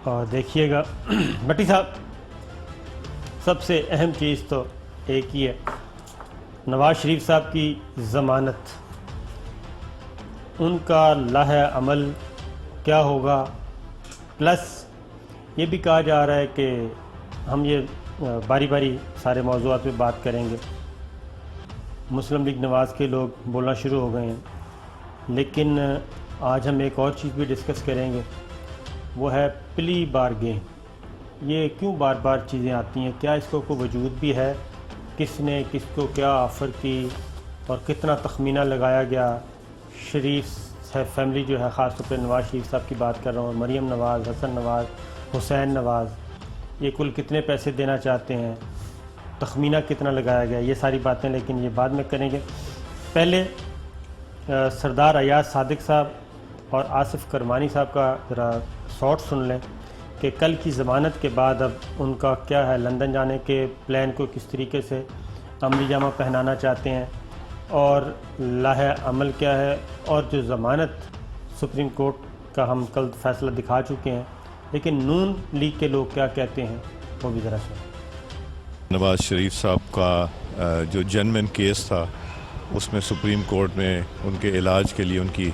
और देखिएगा भट्टी साहब, सबसे अहम चीज़ तो एक ही है, नवाज़ शरीफ साहब की ज़मानत, उनका लाहे अमल क्या होगा। प्लस ये भी कहा जा रहा है कि हम ये बारी बारी सारे मौज़ूआत पे बात करेंगे। मुस्लिम लीग नवाज़ के लोग बोलना शुरू हो गए हैं, लेकिन आज हम एक और चीज़ भी डिस्कस करेंगे, वो है प्ली बारगेन। ये क्यों बार बार चीज़ें आती हैं, क्या इसको कोई वजूद भी है, किसने किसको क्या ऑफ़र की और कितना तखमीना लगाया गया। शरीफ फैमिली जो है, ख़ास तौर पर नवाज़ शरीफ साहब की बात कर रहा हूँ, मरीम नवाज़, हसन नवाज़, हुसैन नवाज़, ये कुल कितने पैसे देना चाहते हैं, तखमीना कितना लगाया गया, ये सारी बातें लेकिन ये बाद में करेंगे। पहले सरदार अयाज सादिक साहब और आसिफ करमानी साहब का ज़रा शॉर्ट सुन लें कि कल की ज़मानत के बाद अब उनका क्या है, लंदन जाने के प्लान को किस तरीके से अमली जामा पहनाना चाहते हैं और लाहे अमल क्या है, और जो ज़मानत सुप्रीम कोर्ट का हम कल फैसला दिखा चुके हैं, लेकिन नून लीग के लोग क्या कहते हैं वो भी ज़रा सुन। नवाज़ शरीफ साहब का जो जेन्युइन केस था, उसमें सुप्रीम कोर्ट ने उनके इलाज के लिए उनकी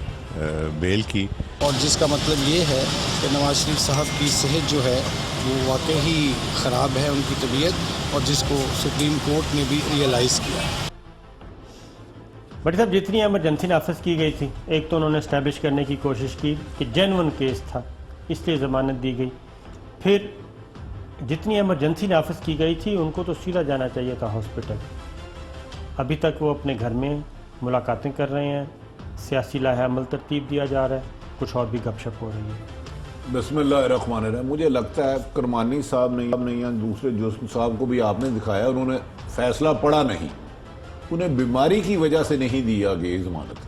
बेल की, और जिसका मतलब ये है कि नवाज़ शरीफ साहब की सेहत जो है वो वाकई ही ख़राब है, उनकी तबीयत, और जिसको सुप्रीम कोर्ट ने भी रियलाइज़ किया। बट साहब, जितनी एमरजेंसी नाफिज की गई थी, एक तो उन्होंने इस्टेब्लिश करने की कोशिश की कि जेन्युइन केस था इसलिए ज़मानत दी गई, फिर जितनी एमरजेंसी नाफिज की गई थी उनको तो सीधा जाना चाहिए था हॉस्पिटल। अभी तक वो अपने घर में मुलाकातें कर रहे हैं, सियासी लाहे अमल तरतीब दिया जा रहा है, कुछ और भी गपशप हो रही है। बिस्मिल्लाहिर्रहमानिर्रहीम। मुझे लगता है करमानी साहब ने या दूसरे जोशी साहब को भी आपने दिखाया, उन्होंने फैसला पढ़ा नहीं, उन्हें बीमारी की वजह से नहीं दिया गई ज़मानत।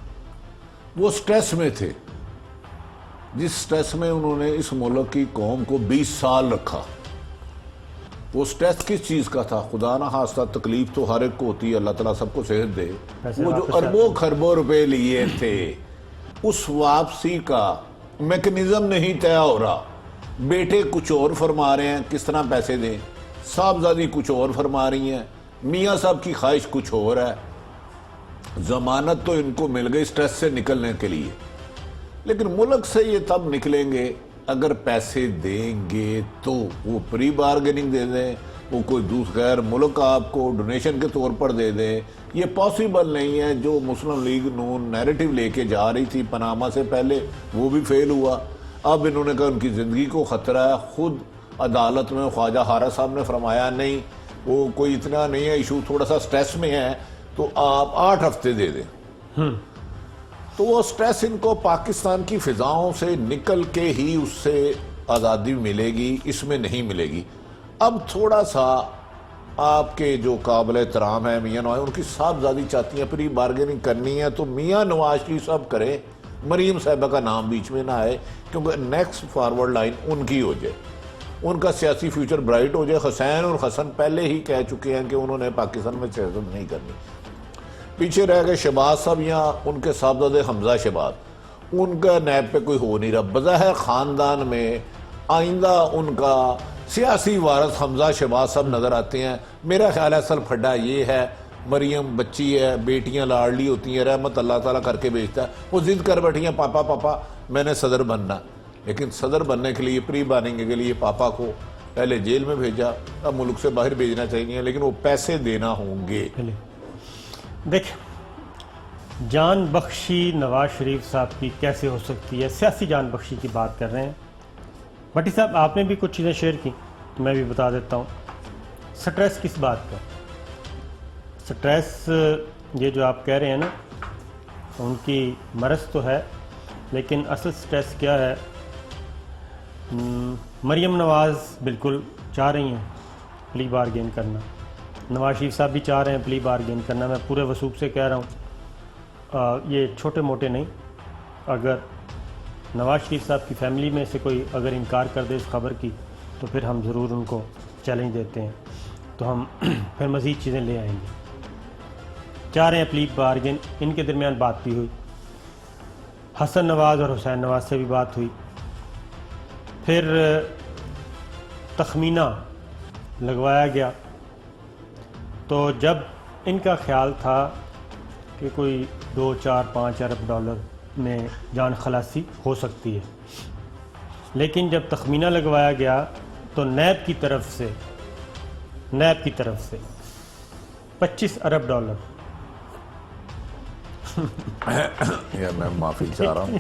वो स्ट्रेस में थे, जिस स्ट्रेस में उन्होंने इस मुल्क की कौम को 20 साल रखा। वो स्ट्रेस किस चीज़ का था? खुदा ना खास्ता तकलीफ तो हर एक को होती है, अल्लाह ताला सबको सेहत दे। वो जो अरबों खरबों रुपए लिए थे, उस वापसी का मैकेनिज्म नहीं तय हो रहा। बेटे कुछ और फरमा रहे हैं किस तरह पैसे दें, साहबजादी कुछ और फरमा रही हैं, मियाँ साहब की ख्वाहिश कुछ और है। जमानत तो इनको मिल गई स्ट्रेस से निकलने के लिए, लेकिन मुल्क से ये तब निकलेंगे अगर पैसे देंगे तो। वो प्री बार्गेनिंग दे दें, वो कोई दूसरा गैर मुल्क आपको डोनेशन के तौर पर दे दें, ये पॉसिबल नहीं है। जो मुस्लिम लीग नून नैरेटिव लेके जा रही थी पनामा से पहले, वो भी फेल हुआ। अब इन्होंने कहा उनकी ज़िंदगी को ख़तरा है। ख़ुद अदालत में ख्वाजा हारा साहब ने फरमाया नहीं, वो कोई इतना नहीं है, इशू थोड़ा सा स्ट्रेस में है, तो आप 8 हफ्ते दे दें। तो वो स्ट्रेस इनको पाकिस्तान की फिजाओं से निकल के ही उससे आज़ादी मिलेगी, इसमें नहीं मिलेगी। अब थोड़ा सा आपके जो काबिल एहतराम है मियाँ नवाज, उनकी साहबजादी चाहती हैं प्री बार्गेनिंग करनी है तो मियाँ नवाज शरीफ साहब करें, मरीम साहिबा का नाम बीच में ना आए, क्योंकि नेक्स्ट फॉरवर्ड लाइन उनकी हो जाए, उनका सियासी फ्यूचर ब्राइट हो जाए। हुसैन और हसन पहले ही कह चुके हैं कि उन्होंने पाकिस्तान में सियासत नहीं करनी। पीछे रह गए शहबाज साहब या उनके साहबजादे हमजा शहबाज, उनका नैब पे कोई हो नहीं रहा। बज़ाहिर ख़ानदान में आइंदा उनका सियासी वारस हमजा शहबाज साहब नज़र आते हैं। मेरा ख्याल है असल फड्डा ये है, मरियम बच्ची है, बेटियां लाडली होती हैं, रहमत अल्लाह ताला करके भेजता है, वो जिद कर बैठी हैं पापा पापा मैंने सदर बनना। लेकिन सदर बनने के लिए, प्री बानिंग के लिए पापा को पहले जेल में भेजा, अब मुल्क से बाहर भेजना चाहिए, लेकिन वो पैसे देना होंगे। देख, जान बख्शी नवाज शरीफ साहब की कैसे हो सकती है, सियासी जान बख्शी की बात कर रहे हैं। भट्टी साहब, आपने भी कुछ चीज़ें शेयर की, मैं भी बता देता हूँ। स्ट्रेस किस बात का? स्ट्रेस ये जो आप कह रहे हैं ना, उनकी मरज़ तो है, लेकिन असल स्ट्रेस क्या है? मरीम नवाज़ बिल्कुल चाह रही हैं प्ली बारगेन करना, नवाज शरीफ साहब भी चाह रहे हैं प्ली बारगेन करना। मैं पूरे वसूख से कह रहा हूँ, ये छोटे मोटे नहीं। अगर नवाज शरीफ साहब की फैमिली में से कोई अगर इनकार कर दे इस खबर की, तो फिर हम ज़रूर उनको चैलेंज देते हैं, तो हम फिर मज़ीद चीज़ें ले आएंगे। चाह रहे हैं प्ली बारगेन। इनके दरमियान बात भी हुई, हसन नवाज़ और हुसैन नवाज़ से भी बात हुई। फिर तखमीना लगवाया गया, तो जब इनका ख्याल था कि कोई 2, 4, 5 अरब डॉलर में जान खलासी हो सकती है, लेकिन जब तखमीना लगवाया गया तो नैब की तरफ से 25 अरब डॉलर यार मैं माफ़ी चाह रहा हूँ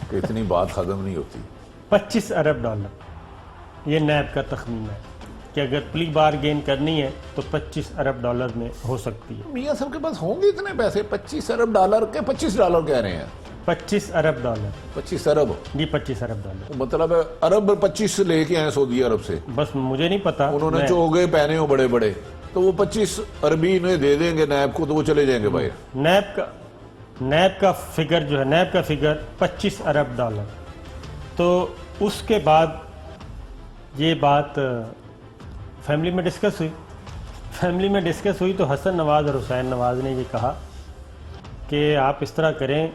कि इतनी बात ख़त्म नहीं होती। 25 अरब डॉलर ये नैब का तखमीना है कि अगर प्ली बार गेन करनी है तो 25 अरब डॉलर में हो सकती है। मियाँ साहब के पास होंगे इतने पैसे? 25 अरब डॉलर के 25 डॉलर कह रहे हैं? 25 अरब डॉलर 25 अरब जी, 25 अरब डॉलर। मतलब है अरब 25 लेके आए सऊदी अरब से। बस मुझे नहीं पता, उन्होंने चोगे पहने हो बड़े बड़े, तो वो 25 अरबी इन्हें दे देंगे नैब को, तो वो चले जाएंगे भाई। नैब का फिगर जो है, नैब का फिगर 25 अरब डॉलर। तो उसके बाद ये बात फैमिली में डिस्कस हुई तो हसन नवाज़ और हुसैन नवाज़ ने ये कहा कि आप इस तरह करें,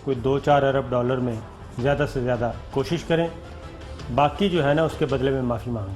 कोई 2-4 अरब डॉलर में ज़्यादा से ज़्यादा कोशिश करें, बाकी जो है ना उसके बदले में माफ़ी मांगें।